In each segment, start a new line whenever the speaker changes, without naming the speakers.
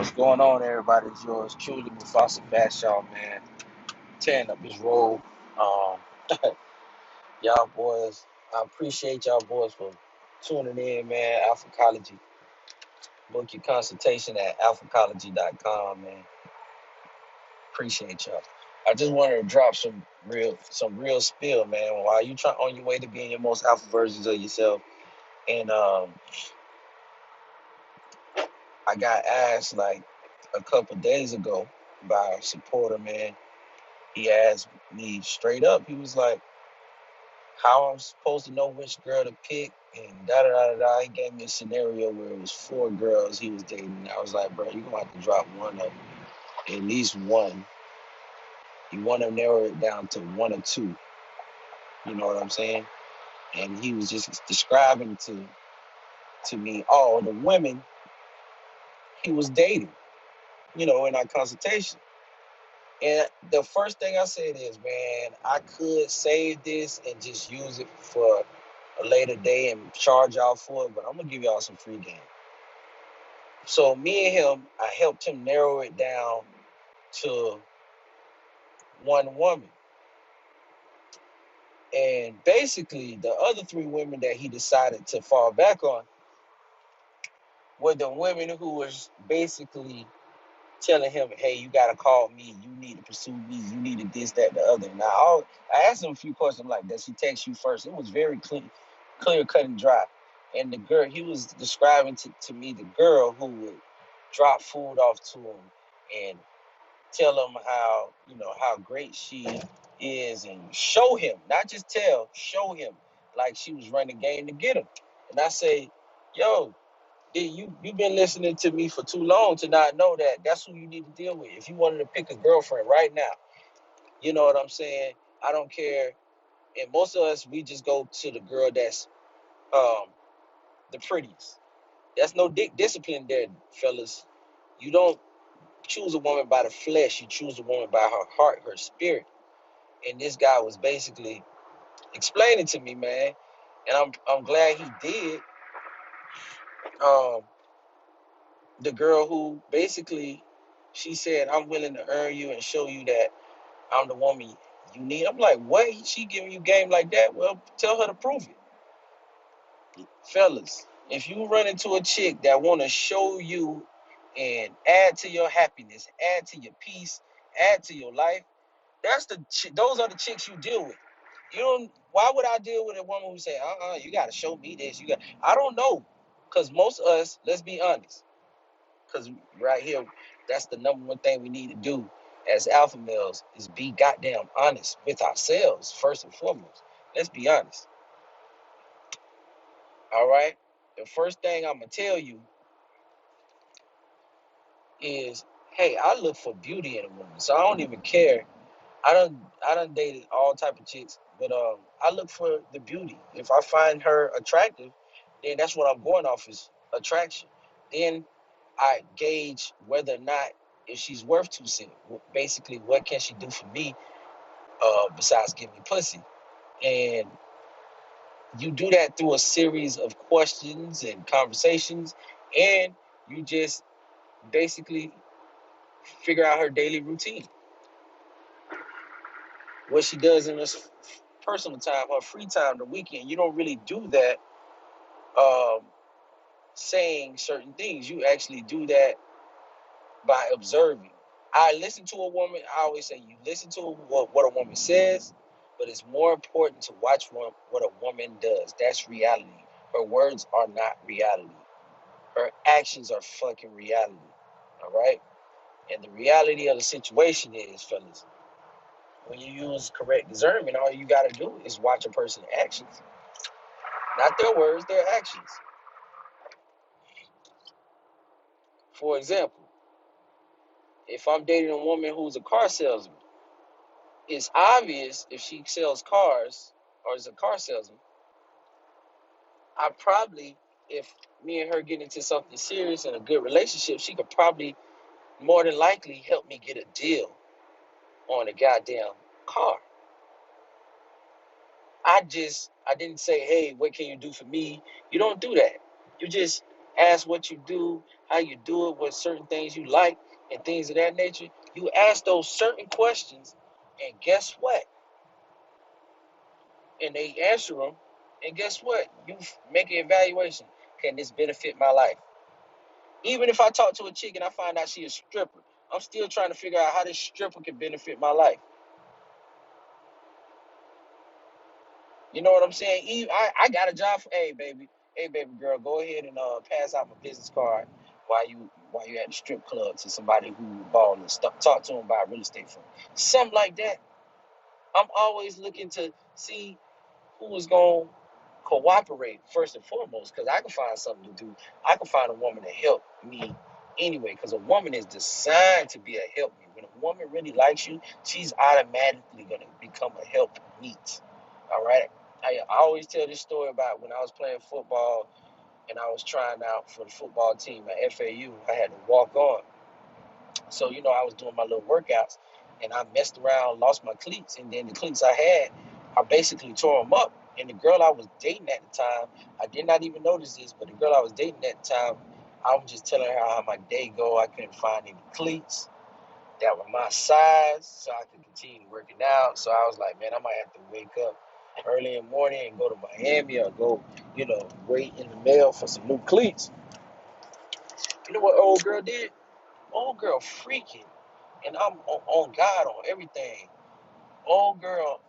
What's going on, everybody? It's yours truly, Mufasa Fashaw, man. Tearing up this road. Um, y'all boys, I appreciate y'all boys for tuning in, man. Alphacology. Book your consultation at alphacology.com, man. Appreciate y'all. I just wanted to drop some real spill, man. While you try on your way to being your most alpha versions of yourself, and I got asked like a couple days ago by a supporter, man. He asked me straight up. He was like, "How I'm supposed to know which girl to pick?" And da da da da da. He gave me a scenario where it was four girls he was dating. I was like, "Bro, you gonna have to drop one of them, at least one. You want to narrow it down to one or two. You know what I'm saying?" And he was just describing to me all the women he was dating. In our consultation. And the first thing I said is, man, I could save this and just use it for a later day and charge y'all for it, but I'm gonna give y'all some free game. So me and him, I helped him narrow it down to one woman. And basically the other three women that he decided to fall back on were the women who was basically telling him, hey, you gotta call me, you need to pursue me, you need to this, that, the other. Now I asked him a few questions like, does she text you first? It was very clear cut and dry. And the girl, he was describing to me the girl who would drop food off to him and tell him how great she is and show him, not just tell, show him like she was running game to get him. And I say, yo, you've been listening to me for too long to not know that that's who you need to deal with. If you wanted to pick a girlfriend right now, you know what I'm saying? I don't care. And most of us, we just go to the girl that's um, the prettiest. That's no discipline there, fellas. You don't choose a woman by the flesh. You choose a woman by her heart, her spirit. And this guy was basically explaining to me, man, and I'm glad he did. Um, the girl who basically she said, I'm willing to earn you and show you that I'm the woman you need. I'm like, what? She giving you game like that? Well, tell her to prove it. Fellas, if you run into a chick that want to show you and add to your happiness, add to your peace, add to your life, those are the chicks you deal with. You don't. Why would I deal with a woman who say, you got to show me this? I don't know, because most of us, let's be honest, because right here, that's the number one thing we need to do as alpha males is be goddamn honest with ourselves first and foremost. Let's be honest. All right. The first thing I'm gonna tell you is, hey, I look for beauty in a woman, so I don't even care. I done dated all type of chicks, but I look for the beauty. If I find her attractive, then that's what I'm going off is attraction. Then I gauge whether or not if she's worth 2 cents. Basically, what can she do for me besides give me pussy? And you do that through a series of questions and conversations, and you just basically figure out her daily routine, what she does in her personal time, her free time, the weekend. You don't really do that um, saying certain things. You actually do that by observing. I listen to a woman. I always say you listen to what a woman says, but it's more important to watch what a woman does. That's reality. Her words are not reality. Her actions are fucking reality. All right? And the reality of the situation is, fellas, when you use correct discernment, all you got to do is watch a person's actions. Not their words, their actions. For example, if I'm dating a woman who's a car salesman, it's obvious if she sells cars or is a car salesman, I probably, if me and her get into something serious and a good relationship, she could probably more than likely help me get a deal on a goddamn car. I didn't say, hey, what can you do for me? You don't do that. You just ask what you do, how you do it, what certain things you like, and things of that nature. You ask those certain questions, and guess what? And they answer them, and guess what? You make an evaluation. Can this benefit my life? Even if I talk to a chick and I find out she a stripper, I'm still trying to figure out how this stripper can benefit my life. You know what I'm saying? I got a job for, hey baby girl, go ahead and pass out my business card while you at the strip club to somebody who balling and stuff. Talk to them about real estate firm, something like that. I'm always looking to see who is going to cooperate first and foremost, because I can find something to do. I can find a woman to help me anyway, because a woman is designed to be a help me. When a woman really likes you, she's automatically going to become a help meet. All right. I always tell this story about when I was playing football and I was trying out for the football team at FAU. I had to walk on. So, I was doing my little workouts and I messed around, lost my cleats. And then the cleats I had, I basically tore them up. And the girl I was dating at the time, I did not even notice this, but the girl I was dating at the time, I was just telling her how my day go. I couldn't find any cleats that were my size so I could continue working out. So I was like, man, I might have to wake up early in the morning and go to Miami or go, wait in the mail for some new cleats. You know what old girl did? Old girl freaking. And I'm on God on everything. Old girl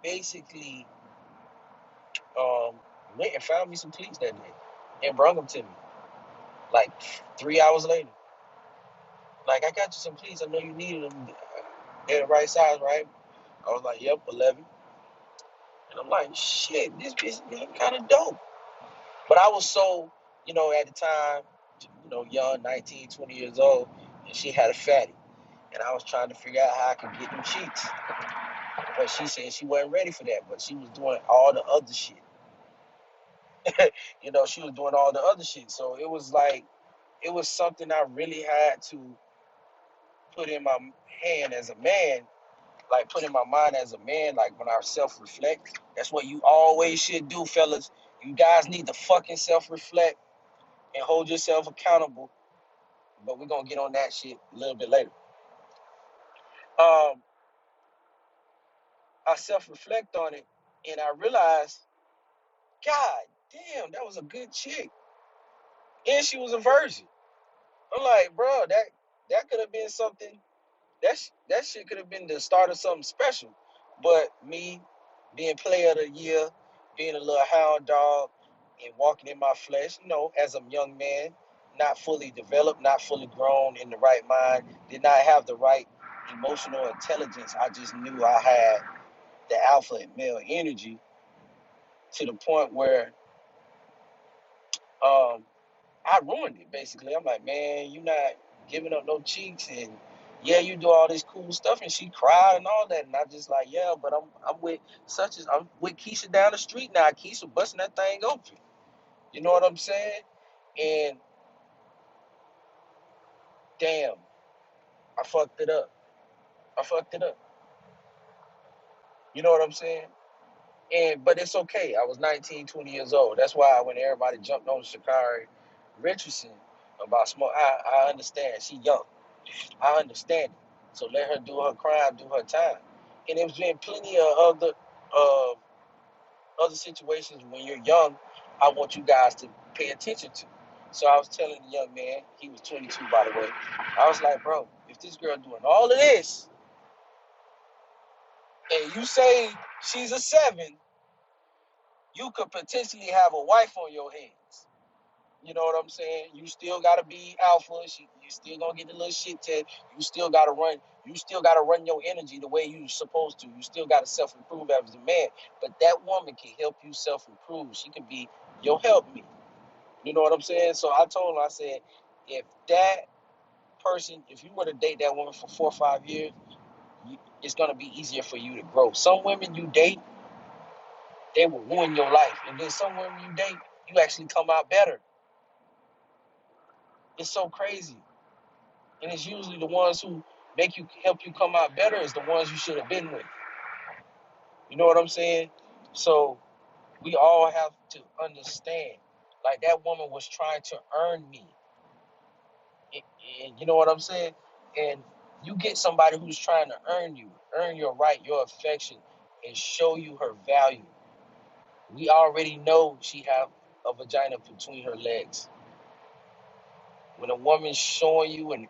basically um, went and found me some cleats that day and brought them to me like 3 hours later. Like, I got you some cleats. I know you needed them. They're the right size, right? I was like, yep, 11. And I'm like, shit, this bitch is kind of dope. But I was so, at the time, young, 19, 20 years old, and she had a fatty. And I was trying to figure out how I could get them cheeks. But she said she wasn't ready for that. But she was doing all the other shit. She was doing all the other shit. So it was like, it was something I really had to put in my hand as a man, like put in my mind as a man, like when I self-reflect. That's what you always should do, fellas. You guys need to fucking self-reflect and hold yourself accountable. But we're gonna get on that shit a little bit later. Um, I self-reflect on it and I realized, God damn, that was a good chick. And she was a virgin. I'm like, bro, that could have been something. That shit could have been the start of something special. But me being player of the year, being a little hound dog, and walking in my flesh, as a young man, not fully developed, not fully grown in the right mind, did not have the right emotional intelligence. I just knew I had the alpha and male energy to the point where um, I ruined it, basically. I'm like, man, you not giving up no cheeks, and yeah, you do all this cool stuff, and she cried and all that, and I just like, yeah, but I'm with Keisha down the street now. Keisha busting that thing open. You know what I'm saying? And damn, I fucked it up. I fucked it up. You know what I'm saying? But it's okay. I was 19, 20 years old. That's why when everybody jumped on Sha'Carri Richardson about smoke, I understand. She young. I understand it. So let her do her crime, do her time. And there's been plenty of other situations when you're young, I want you guys to pay attention to. So I was telling the young man, he was 22 by the way, I was like, bro, if this girl doing all of this, and you say she's a 7, you could potentially have a wife on your hands. You know what I'm saying? You still gotta be alpha. You still gonna get the little shit test. You still gotta run. You still gotta run your energy the way you supposed to. You still gotta self improve as a man. But that woman can help you self improve. She can be your help me. You know what I'm saying? So I told him, I said, if that person, if you were to date that woman for 4 or 5 years, it's gonna be easier for you to grow. Some women you date, they will ruin your life, and then some women you date, you actually come out better. It's so crazy. And it's usually the ones who help you come out better is the ones you should have been with. You know what I'm saying? So we all have to understand. Like that woman was trying to earn me. You know what I'm saying? And you get somebody who's trying to earn you, earn your right, your affection, and show you her value. We already know she have a vagina between her legs. When a woman's showing you and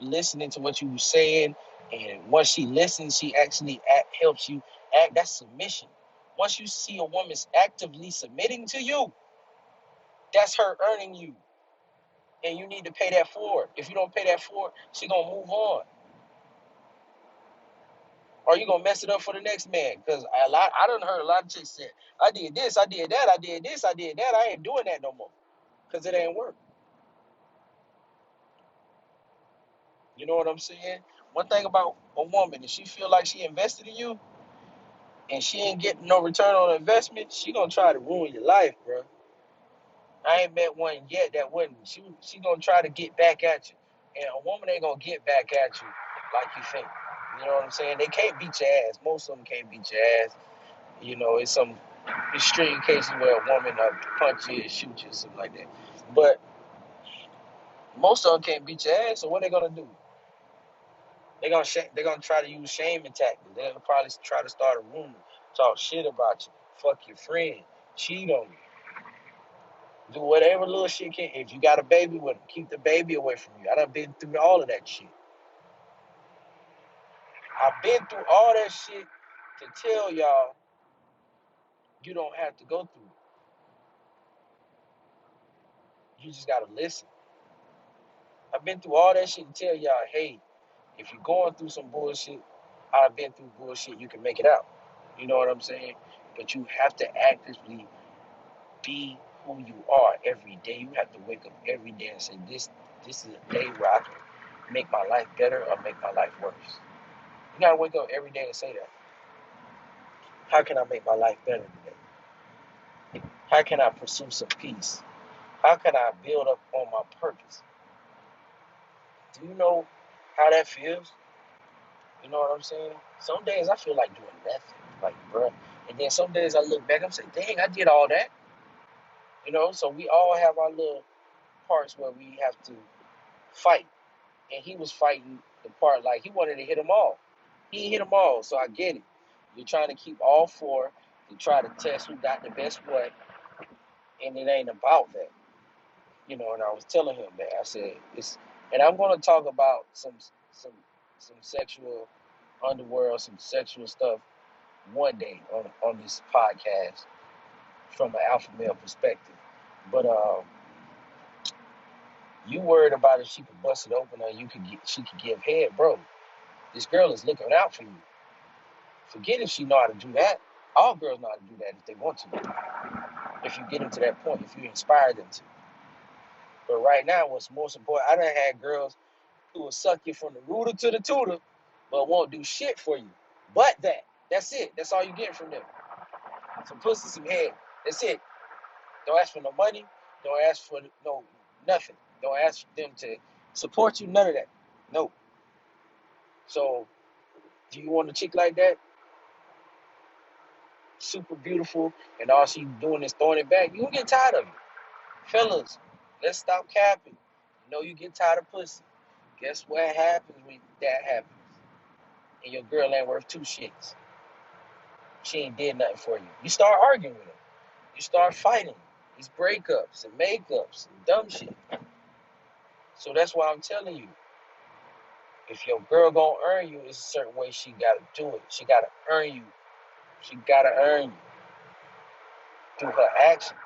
listening to what you saying, and once she listens, she actually helps you act. That's submission. Once you see a woman's actively submitting to you, that's her earning you, and you need to pay that forward. If you don't pay that forward, she gonna move on, or you gonna mess it up for the next man. Cause I done heard a lot of chicks say, "I did this, I did that, I did this, I did that. I ain't doing that no more, cause it ain't work." You know what I'm saying? One thing about a woman, if she feel like she invested in you and she ain't getting no return on investment, she gonna try to ruin your life, bro. I ain't met one yet that wouldn't. She gonna try to get back at you, and a woman ain't gonna get back at you like you think. You know what I'm saying? They can't beat your ass. Most of them can't beat your ass. You know, it's some extreme cases where a woman punch you, shoot you, something like that. But most of them can't beat your ass. So what they gonna do? They're gonna try to use shame and tactics. They're gonna probably try to start a rumor, talk shit about you, fuck your friend, cheat on you, do whatever little shit can. If you got a baby with them, keep the baby away from you. I done been through all of that shit. I've been through all that shit to tell y'all you don't have to go through it. You just gotta listen. I've been through all that shit to tell y'all, hey, if you're going through some bullshit, I've been through bullshit, you can make it out. You know what I'm saying? But you have to actively be who you are every day. You have to wake up every day and say, this is a day where I can make my life better or make my life worse. You gotta wake up every day and say that. How can I make my life better today? How can I pursue some peace? How can I build up on my purpose? Do you know how that feels? You know what I'm saying? Some days I feel like doing nothing. Like, bruh. And then some days I look back, I'm saying, dang, I did all that. You know, so we all have our little parts where we have to fight. And he was fighting the part like he wanted to hit them all. He hit them all, so I get it. You're trying to keep all four to try to test who got the best what, and it ain't about that. You know, and I was telling him that I said it's, and I'm going to talk about some some sexual underworld, some sexual stuff one day on this podcast from an alpha male perspective. But you worried about if she could bust it open or she could give head, bro. This girl is looking out for you. Forget if she know how to do that. All girls know how to do that if they want to. If you get them to that point, if you inspire them to. But right now, what's most important, I done had girls who will suck you from the rooter to the tutor, but won't do shit for you. But that. That's it. That's all you get from them. Some pussy, some head. That's it. Don't ask for no money. Don't ask for no nothing. Don't ask them to support you. None of that. No. So, do you want a chick like that? Super beautiful, and all she doing is throwing it back. You gonna get tired of it. Fellas, let's stop capping. You know you get tired of pussy. Guess what happens when that happens? And your girl ain't worth two shits. She ain't did nothing for you. You start arguing with her. You start fighting. These breakups and makeups and dumb shit. So that's why I'm telling you, if your girl gonna earn you, it's a certain way she gotta do it. She gotta earn you. She gotta earn you through her actions.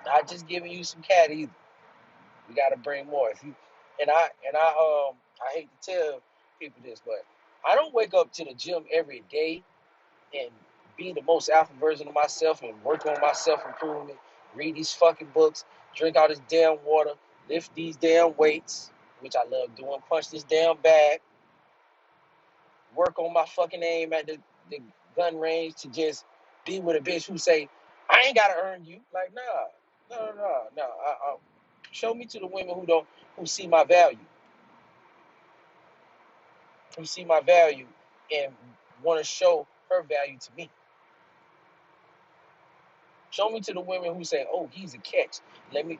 Not just giving you some cat either. We gotta bring more. If you I hate to tell people this, but I don't wake up to the gym every day and be the most alpha version of myself and work on my self improvement, read these fucking books, drink all this damn water, lift these damn weights, which I love doing, punch this damn bag, work on my fucking aim at the gun range to just be with a bitch who say, I ain't gotta earn you. Like, no. Show me to the women who see my value, and want to show her value to me. Show me to the women who say, "Oh, he's a catch. Let me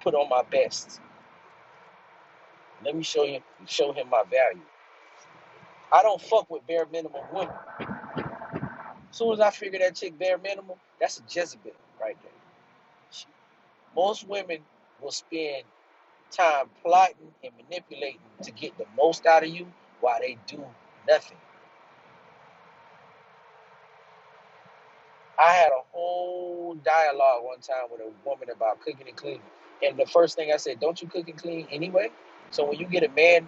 put on my best. Let me show him my value." I don't fuck with bare minimum women. As soon as I figure that chick bare minimum, that's a Jezebel right there. Most women will spend time plotting and manipulating to get the most out of you while they do nothing. I had a whole dialogue one time with a woman about cooking and cleaning. And the first thing I said, don't you cook and clean anyway? So when you get a man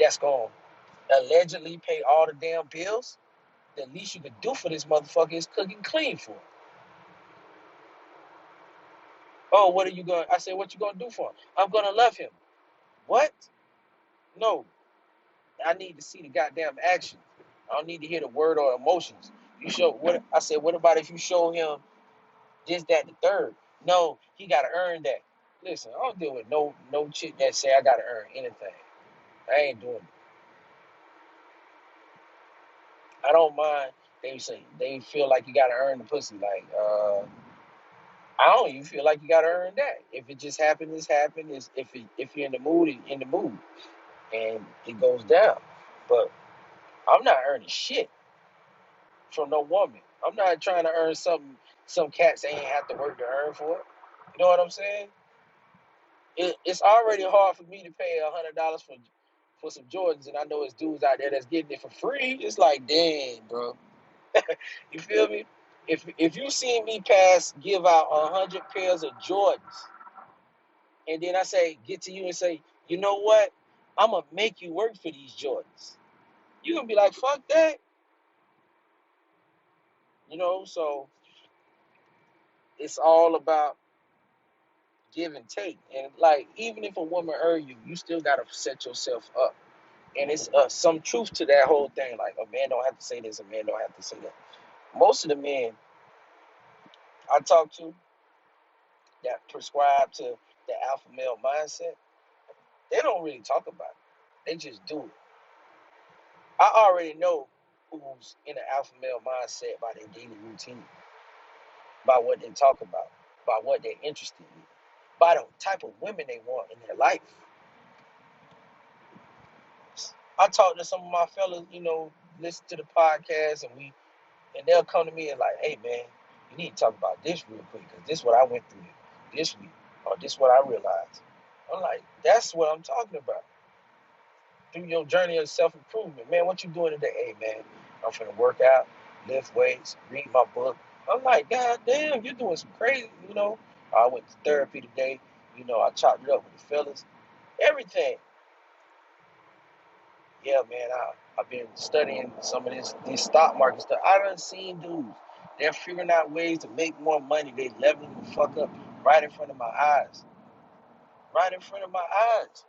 that's going to allegedly pay all the damn bills, the least you could do for this motherfucker is cook and clean for him. Oh, what are you going to, I said, what you going to do for him? I'm going to love him. What? No, I need to see the goddamn action. I don't need to hear the word or emotions. You show what I said. What about if you show him this, that, the third? No, he got to earn that. Listen, I don't deal with no chick that say I got to earn anything. I ain't doing it. I don't mind. They say they feel like you got to earn the pussy. Like I don't even feel like you got to earn that. If it just happened, it's happened. If you're in the mood, you're in the mood, and it goes down. But I'm not earning shit from no woman. I'm not trying to earn something some cats ain't have to work to earn for it. You know what I'm saying? It's already hard for me to pay $100 for some Jordans, and I know it's dudes out there that's getting it for free. It's like, dang, bro. You feel me? If you see me give out 100 pairs of Jordans, and then I say get to you and say, you know what? I'm gonna make you work for these Jordans. You gonna be like, fuck that, you know? So it's all about give and take. And like, even if a woman earn you, you still gotta set yourself up. And it's some truth to that whole thing. Like, a man don't have to say this, a man don't have to say that. Most of the men I talk to that prescribe to the alpha male mindset, they don't really talk about it. They just do it. I already know who's in the alpha male mindset by their daily routine, by what they talk about, by what they're interested in, by the type of women they want in their life. I talk to some of my fellas, listen to the podcast, and they'll come to me and like, hey man, you need to talk about this real quick because this is what I went through this week, or this is what I realized. I'm like, that's what I'm talking about. Through your journey of self-improvement, man, what you doing today? Hey man, I'm finna work out, lift weights, read my book. I'm like, god damn, you're doing some crazy. I went to therapy today. I chopped it up with the fellas. Everything. Yeah, man, I've been studying some of this stock market stuff. I done seen dudes. They're figuring out ways to make more money. They leveling the fuck up right in front of my eyes. Right in front of my eyes.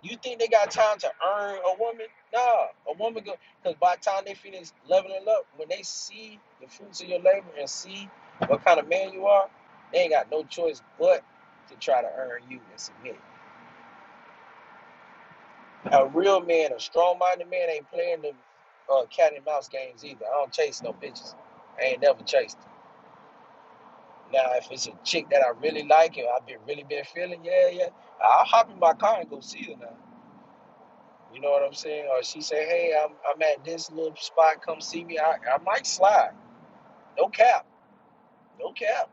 You think they got time to earn a woman? Nah, a woman go because by the time they finish leveling up, when they see the fruits of your labor and see what kind of man you are, they ain't got no choice but to try to earn you and submit. A real man, a strong-minded man, ain't playing them cat and mouse games either. I don't chase no bitches. I ain't never chased them. Now, if it's a chick that I really like and I've really been feeling, yeah, I'll hop in my car and go see her now. You know what I'm saying? Or she say, hey, I'm at this little spot, come see me. I might slide. No cap. No cap.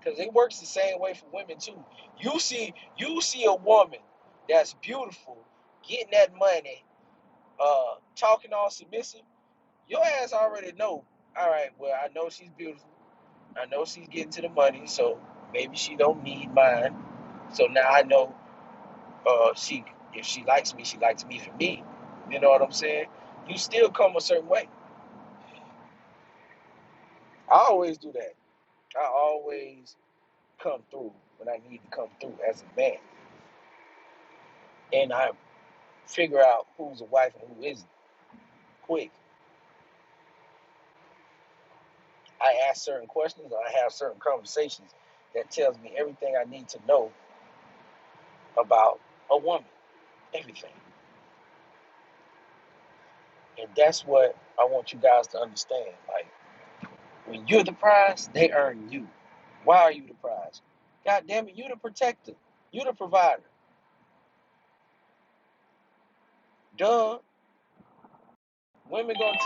Because it works the same way for women too. You see a woman that's beautiful, getting that money, talking all submissive. Your ass already know. All right, well, I know she's beautiful. I know she's getting to the money, so maybe she don't need mine. So now I know she if she likes me for me. You know what I'm saying? You still come a certain way. I always do that. I always come through when I need to come through as a man. And I figure out who's a wife and who isn't quick. I ask certain questions or I have certain conversations that tells me everything I need to know about a woman. Everything. And that's what I want you guys to understand. Like, When you're the prize, they earn you. Why are you the prize? God damn it, you the protector. You the provider. Duh. Women gonna